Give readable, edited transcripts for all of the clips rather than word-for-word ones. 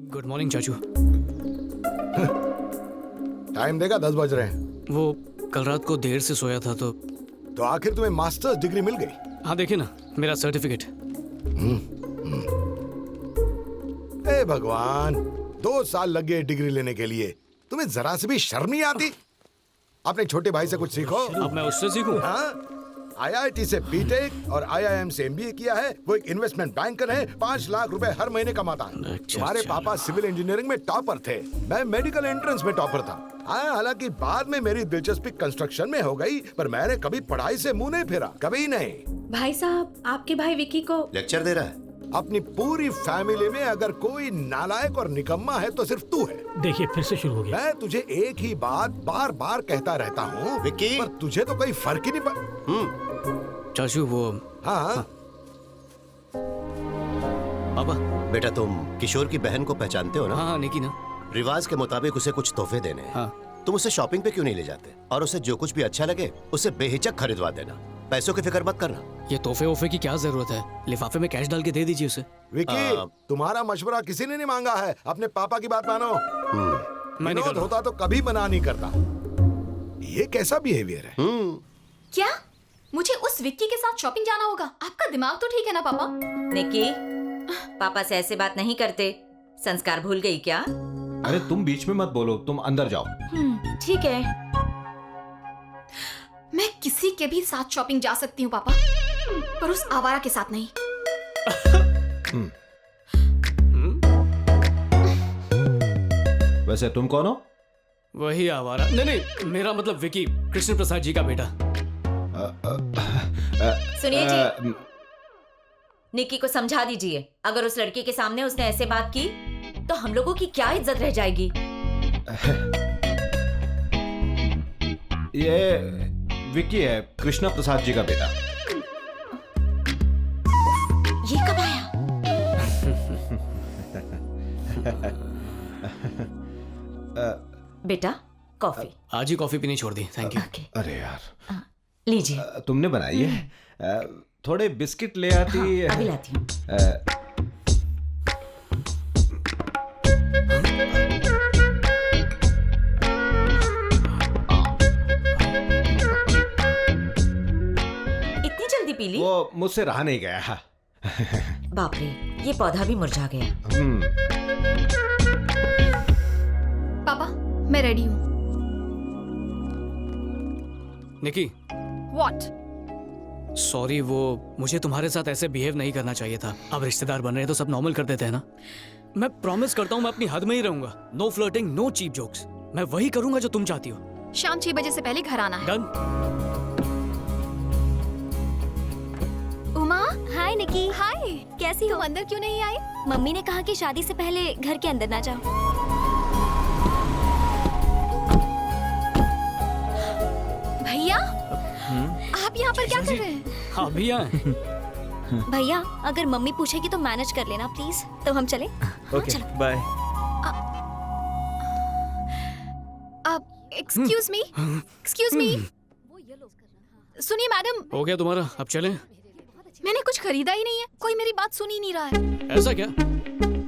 Good morning चाचू। Time देखा 10 बज रहे हैं। वो कल रात को देर से सोया था तो आखिर तुम्हें मास्टर्स डिग्री मिल गई? हाँ देखिए ना मेरा सर्टिफिकेट। ए भगवान, 2 साल लग गए डिग्री लेने के लिए, तुम्हें जरा से भी शर्म नहीं आती? अपने छोटे भाई से कुछ सीखो। अब मैं उससे सीखूं? हाँ, IIT से बीटेक और IIM से MBA किया है। वो एक इन्वेस्टमेंट बैंकर है, 5 लाख रुपए हर महीने कमाता है। अच्छा, तुम्हारे अच्छा। पापा सिविल इंजीनियरिंग में टॉपर थे, मैं मेडिकल एंट्रेंस में टॉपर था। हाँ, हालांकि बाद में मेरी दिलचस्पी कंस्ट्रक्शन में हो गई, पर मैंने कभी पढ़ाई से मुंह नहीं फेरा, कभी नहीं। भाई साहब, आपके भाई विक्की को लेक्चर दे रहा है। अपनी पूरी फैमिली में अगर कोई नालायक और निकम्मा है तो सिर्फ तू है। देखिए फिर से शुरू हो गया। मैं तुझे एक ही बात बार बार कहता रहता हूँ विक्की। पर तुझे तो कोई फर्क ही नहीं पड़। चाचू वो हाँ, पापा। बेटा तुम किशोर की बहन को पहचानते हो ना? हाँ निकी ना। रिवाज के मुताबिक उसे कुछ तोहफे देने हैं। हाँ। तुम उसे शॉपिंग पे क्यों नहीं ले जाते और उसे जो कुछ भी अच्छा लगे उसे बेहिचक खरीदवा देना। पैसों की फिक्र मत करना। ये तोहफे वोफे की क्या जरूरत है, लिफाफे में कैश डाल के दे दीजिए उसे। विकी, तुम्हारा मशवरा किसी ने नहीं मांगा है, अपने पापा की बात मानो। मैं निकल विनोद रहा होता तो कभी मना नहीं करता। ये कैसा बिहेवियर है? क्या मुझे उस विक्की के साथ शॉपिंग जाना होगा? आपका दिमाग तो ठीक है ना पापा? निकी, पापा से ऐसे बात नहीं करते। संस्कार भूल गई क्या? अरे तुम बीच में मत बोलो, तुम अंदर जाओ। ठीक है। मैं किसी के भी साथ शॉपिंग जा सकती हूँ पापा, पर उस आवारा के साथ नहीं। वैसे तुम कौन हो? वही आवारा। नहीं नहीं, मेरा मतलब विकी, कृष्ण प्रसाद जी का बेटा। सुनिए जी, निकी को समझा दीजिए। अगर उस लड़की के सामने उसने ऐसे बात की तो हम लोगों की क्या इज्जत रह जाएगी। ये विक्की है, कृष्णा प्रसाद जी का बेटा। ये कब आया? बेटा कॉफी। आज ही कॉफी पीनी छोड़ दी, थैंक यू। ओके, अरे यार, लीजिए। तुमने बनाई है? थोड़े बिस्किट ले आती। अभी लाती हूँ। इतनी जल्दी पी ली? वो मुझसे रहा नहीं गया। बाप रे, ये पौधा भी मुरझा गया। पापा मैं रेडी हूँ। निकी, व्हाट? सॉरी, वो मुझे तुम्हारे साथ ऐसे बिहेव नहीं करना चाहिए था। अब रिश्तेदार बन रहे हैं तो सब नॉर्मल कर देते हैं ना। मैं प्रॉमिस करता हूँ मैं अपनी हद में ही रहूंगा। No flirting, no cheap jokes. मैं वही करूंगा जो तुम चाहती हो। शाम 6 बजे से पहले घर आना है। डन। उमा, हाय निकी। हाय। कैसी हो? तुम अंदर क्यों नहीं आई? मम्मी ने कहा कि शादी से पहले घर के अंदर ना जाओ। भैया, आप यहाँ पर क्या कर रहे हैं? हाँ भैया। भैया, अगर मम्मी पूछेगी तो मैनेज कर लेना प्लीज। तो हम चले? Okay, bye. Excuse me, excuse me. सुनिए मैडम, हो गया तुम्हारा, अब चलें? मैंने कुछ खरीदा ही नहीं है, कोई मेरी बात सुन ही नहीं रहा है। ऐसा क्या?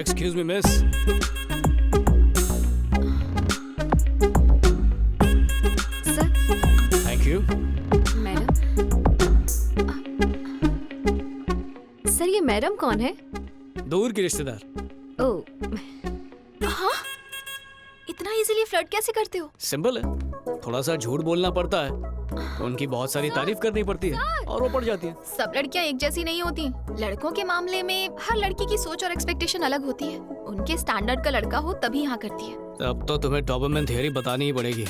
Excuse me miss. Sir. Thank you. Madam. Sir ये मैडम कौन है? दूर की रिश्तेदार। ओह। हाँ? इतना इजीली फ्लर्ट कैसे करते हो? सिंपल है, थोड़ा सा झूठ बोलना पड़ता है, उनकी बहुत सारी तारीफ करनी पड़ती है और वो पड़ जाती है। सब लड़कियां एक जैसी नहीं होती। लड़कों के मामले में हर लड़की की सोच और एक्सपेक्टेशन अलग होती है। उनके स्टैंडर्ड का लड़का हो तभी यहाँ करती है। अब तो तुम्हें डॉबरमैन थ्योरी बतानी ही पड़ेगी।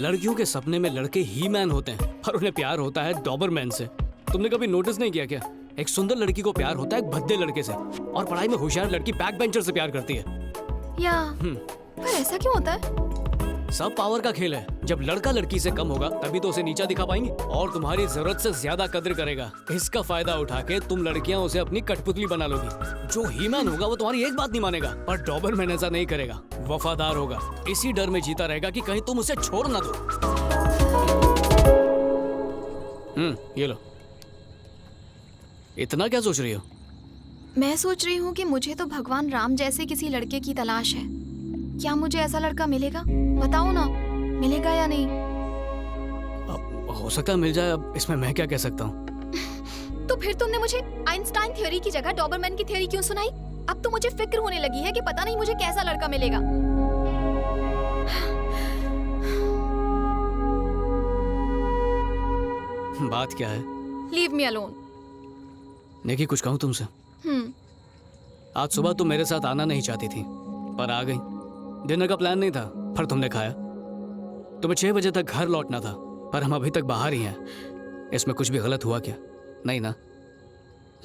लड़कियों के सपने में लड़के ही मैन होते हैं, पर उन्हें प्यार होता है डॉबरमैन से। तुमने कभी नोटिस नहीं किया क्या? एक सुंदर लड़की को प्यार होता है एक भद्दे लड़के से, और पढ़ाई में होशियार लड़की बैक बेंचर से प्यार करती है। या पर ऐसा क्यों होता है? सब पावर का खेल है। जब लड़का लड़की से कम होगा तभी तो उसे नीचा दिखा पाएंगे और तुम्हारी जरूरत से ज्यादा कद्र करेगा। इसका फायदा उठा के तुम लड़कियां उसे अपनी कठपुतली बना लोगी। जो हीमैन होगा वो तुम्हारी एक बात नहीं मानेगा, पर डॉबरमैन ऐसा नहीं करेगा, वफादार होगा। इसी डर में जीता रहेगा कि कहीं तुम उसे छोड़ ना दो। ये लो। इतना क्या सोच रही हो? मैं सोच रही हूँ कि मुझे तो भगवान राम जैसे किसी लड़के की तलाश है। क्या मुझे ऐसा लड़का मिलेगा? बताओ ना, मिलेगा या नहीं? अब हो सकता है मिल जाए, अब इसमें मैं क्या कह सकता हूँ। तो फिर तुमने मुझे आइंस्टाइन थ्योरी की जगह डॉबरमैन की थ्योरी क्यों सुनाई? अब तो मुझे फिक्र होने लगी है कि पता नहीं मुझे कैसा लड़का मिलेगा। बात क्या है? Leave me alone. निकी, कुछ कहूँ तुमसे? आज सुबह तुम मेरे साथ आना नहीं चाहती थी, पर आ गई। डिनर का प्लान नहीं था, पर तुमने खाया। तुम्हें 6 बजे तक घर लौटना था, पर हम अभी तक बाहर ही हैं। इसमें कुछ भी गलत हुआ क्या? नहीं ना?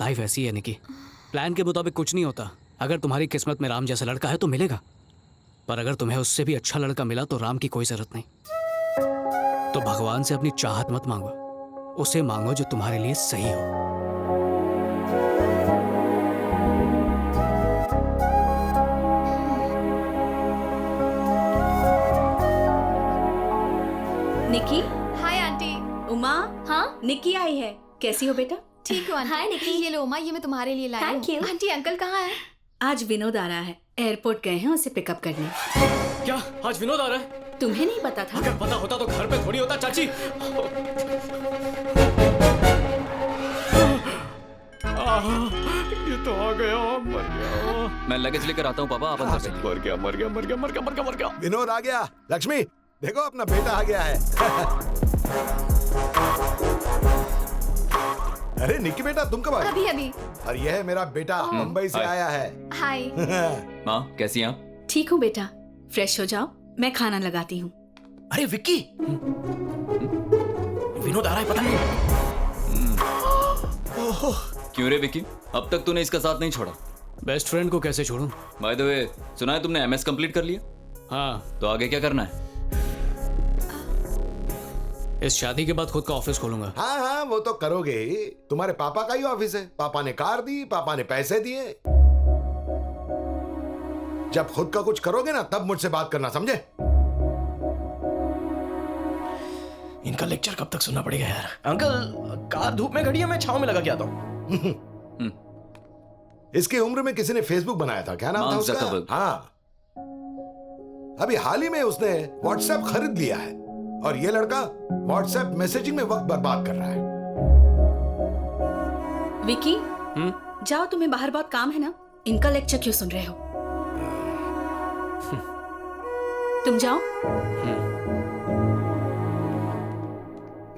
लाइफ ऐसी है निकी, प्लान के मुताबिक कुछ नहीं होता। अगर तुम्हारी किस्मत में राम जैसा लड़का है तो मिलेगा, पर अगर तुम्हें उससे भी अच्छा लड़का मिला तो राम की कोई जरूरत नहीं। तो भगवान से अपनी चाहत मत मांगो, उसे मांगो जो तुम्हारे लिए सही हो। निकी। Hi aunty. उमा। हाँ? निकी आई है, कैसी हो बेटा? ठीक हो आंटी? हाय निकी। ये लो उमा, ये मैं तुम्हारे लिए लाई हूँ। Thank you। आंटी अंकल कहाँ है? आज विनोद आ रहा है, एयरपोर्ट गए हैं उसे पिकअप करने। क्या आज विनोद आ रहा है? तुम्हें नहीं पता था? अगर पता होता तो घर पे थोड़ी होता चाची। ये तो आ गया, मर गया। मैं लगेज लेकर आता हूँ पापा, आप अंदर चलिए। मर गया, मर गया, मर गया, मर गया, मर गया, मर गया। विनोद आ गया। लक्ष्मी देखो, अपना बेटा आ गया है। अरे निक्की बेटा, तुम कब आए? अभी अभी। और यह है मेरा बेटा, मुंबई से हाय। आया है। हाय। माँ कैसी हैं आप? ठीक हूँ बेटा, फ्रेश हो जाओ, मैं खाना लगाती हूँ। अरे विक्की, विनोद आ रहा है पता नहीं। क्यों रे विकी, अब तक तूने इसका साथ नहीं छोड़ा? बेस्ट फ्रेंड को कैसे छोड़ूं? बाय द वे, सुना है तुमने MS कंप्लीट कर लिया? हाँ, तो आगे क्या करना है? इस शादी के बाद खुद का ऑफिस खोलूंगा। हाँ हाँ, वो तो करोगे ही। तुम्हारे पापा का ही ऑफिस है। पापा ने कार दी, पापा ने पैसे दिए। जब खुद का कुछ करोगे ना, तब मुझसे बात करना, समझे? इनका लेक्चर कब तक सुनना पड़ेगा यार। अंकल, कार धूप में खड़ी है, मैं छांव में लगा के आता हूँ। इसकी उम्र में किसी ने फेसबुक बनाया था, क्या नाम था मार्क उसका? ज़करबर्ग। हाँ, अभी हाल ही में उसने व्हाट्सएप खरीद लिया है, और ये लड़का व्हाट्सएप मैसेजिंग में वक्त बर्बाद कर रहा है। विकी, जाओ, तुम्हें बाहर बहुत काम है ना, इनका लेक्चर क्यों सुन रहे हो? तुम जाओ।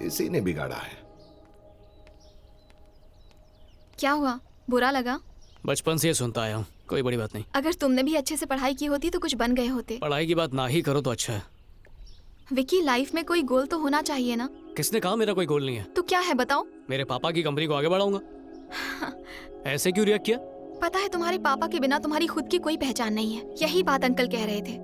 इसी ने बिगाड़ा है। क्या हुआ? बुरा लगा? बचपन से ये सुनता आया हूँ, कोई बड़ी बात नहीं। अगर तुमने भी अच्छे से पढ़ाई की होती तो कुछ बन गए होते। पढ़ाई की बात ना ही करो तो अच्छा है। विकी, लाइफ में कोई गोल तो होना चाहिए ना? किसने कहा मेरा कोई गोल नहीं है? तो क्या है बताओ? मेरे पापा की कंपनी को आगे बढ़ाऊंगा। ऐसे क्यों रिएक्ट किया? पता है, तुम्हारे पापा के बिना तुम्हारी खुद की कोई पहचान नहीं है। यही बात अंकल कह रहे थे।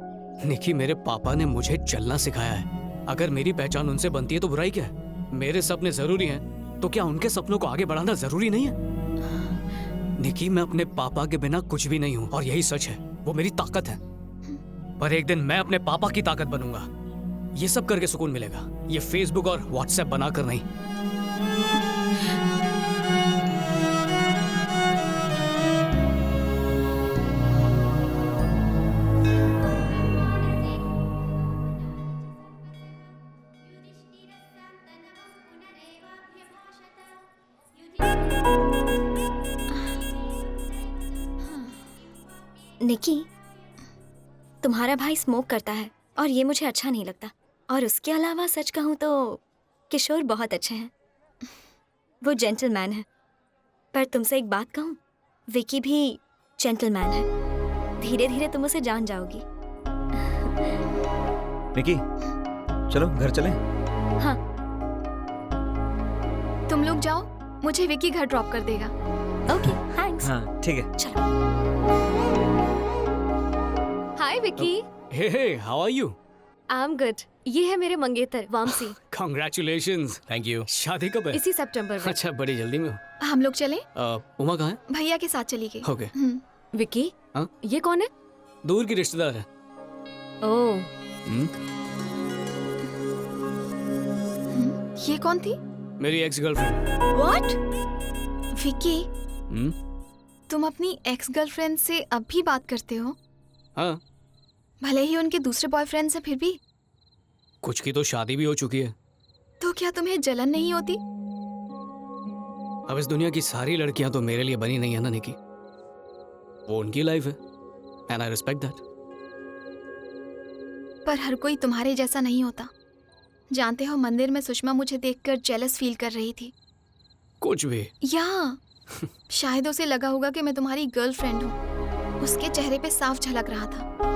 निकी, मेरे पापा ने मुझे चलना सिखाया है। अगर मेरी पहचान उनसे बनती है तो बुराई क्या है? मेरे सपने जरूरी हैं, तो क्या उनके सपनों को आगे बढ़ाना जरूरी नहीं है? निकी, मैं अपने पापा के बिना कुछ भी नहीं हूँ, और यही सच है। वो मेरी ताकत है, पर एक दिन मैं अपने पापा की ताकत बनूंगा। ये सब करके सुकून मिलेगा, ये फेसबुक और व्हाट्सएप बनाकर नहीं। निकी, तुम्हारा भाई स्मोक करता है और ये मुझे अच्छा नहीं लगता। और उसके अलावा सच कहूँ तो किशोर बहुत अच्छे हैं, वो जेंटलमैन है। पर तुमसे एक बात कहूँ, विकी भी जेंटलमैन है। धीरे धीरे तुम उसे जान जाओगी। निकी, चलो घर चलें। हाँ। तुम लोग जाओ, मुझे विकी घर ड्रॉप कर देगा। Okay, thanks. हाँ ठीक है। चलो। Hi Vicky. Hey hey, how are you? I am good. ये है मेरे मंगेतर वामसी। कांग्रेचुलेशंस। Thank you. शादी कब है? इसी सितंबर में। अच्छा, बड़ी जल्दी में हो। हम लोग चले? उमा कहाँ है? भैया के साथ चली गई। ओके। विकी, हाँ? ये कौन है? दूर की रिश्तेदार है। ओह, ये कौन थी? मेरी एक्स गर्लफ्रेंड। व्हाट? विकी, तुम अपनी एक्स गर्लफ्रेंड से अब भी बात करते हो? हाँ, भले ही उनके दूसरे बॉयफ्रेंड से, फिर भी? कुछ की तो शादी भी हो चुकी है। तो क्या तुम्हें जलन नहीं होती? अब इस दुनिया की सारी लड़कियां तो मेरे लिए बनी नहीं है ना निकी। वो उनकी लाइफ है एंड आई रिस्पेक्ट दैट। पर हर कोई तुम्हारे जैसा नहीं होता। जानते हो, मंदिर में सुषमा मुझे देखकर जेलस फील कर रही थी। कुछ भी। या शायद उसे लगा होगा कि मैं तुम्हारी गर्लफ्रेंड हूँ। उसके चेहरे पे साफ झलक रहा था।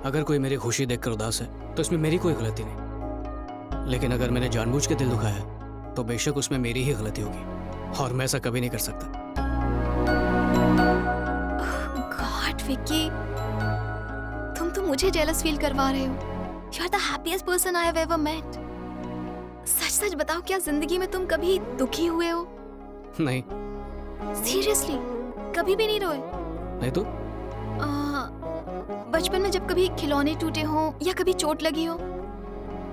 अगर कोई मेरी खुशी देखकर उदास है तो इसमें मेरी कोई गलती नहीं, लेकिन अगर मैंने जानबूझ के दिल दुखाया है तो बेशक उसमें मेरी ही गलती होगी और मैं ऐसा कभी नहीं कर सकता। गॉड विक्की, तुम तो मुझे जेलस फील करवा रहे हो। You are the happiest person I have ever met. सच सच बताओ, क्या जिंदगी में तुम कभी दुखी हुए हो? नहीं। सीरियसली कभी भी नहीं रोए? नहीं तो बचपन में जब कभी खिलौने टूटे हो या कभी चोट लगी हो?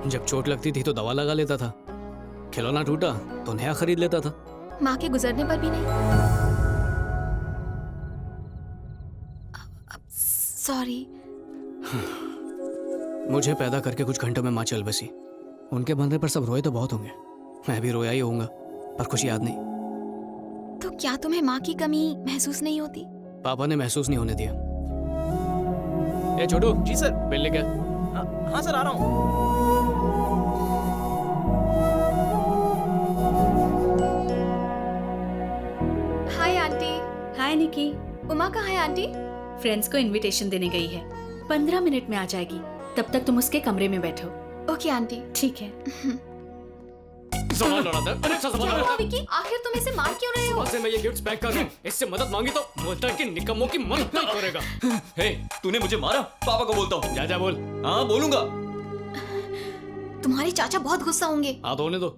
जब चोट लगती थी तो दवा लगा लेता था, खिलौना टूटा तो नया खरीद लेता था। माँ के गुजरने पर भी नहीं? सॉरी। मुझे पैदा करके कुछ घंटों में माँ चल बसी। उनके मरने पर सब रोए तो बहुत होंगे, मैं भी रोया ही होऊंगा, पर कुछ याद नहीं। तो क्या तुम्हें माँ की कमी महसूस नहीं होती? पापा ने महसूस नहीं होने दिया। ए छोटू। जी सर। बिल लेके आ। हाँ सर, आ रहा हूँ। Hi aunty. हाय निकी। उमा कहाँ है आंटी? फ्रेंड्स को इनविटेशन देने गई है, 15 मिनट में आ जाएगी। तब तक तुम उसके कमरे में बैठो। Okay aunty. ठीक है। सवाल लड़ा था, अच्छा सवाल क्या लड़ा हुआ था। विक्की? आखिर तुम इसे मार क्यों रहे हो? सुबह से मैं ये गिफ्ट्स पैक कर रहा हूँ, इससे मदद मांगी तो बोलता है कि निकम्मों की मदद नहीं करेगा। हे, तूने मुझे मारा? पापा को बोलता हूँ। जा जा बोल। हाँ बोलूंगा। तुम्हारे चाचा बहुत गुस्सा होंगे। हाँ तो होने दो।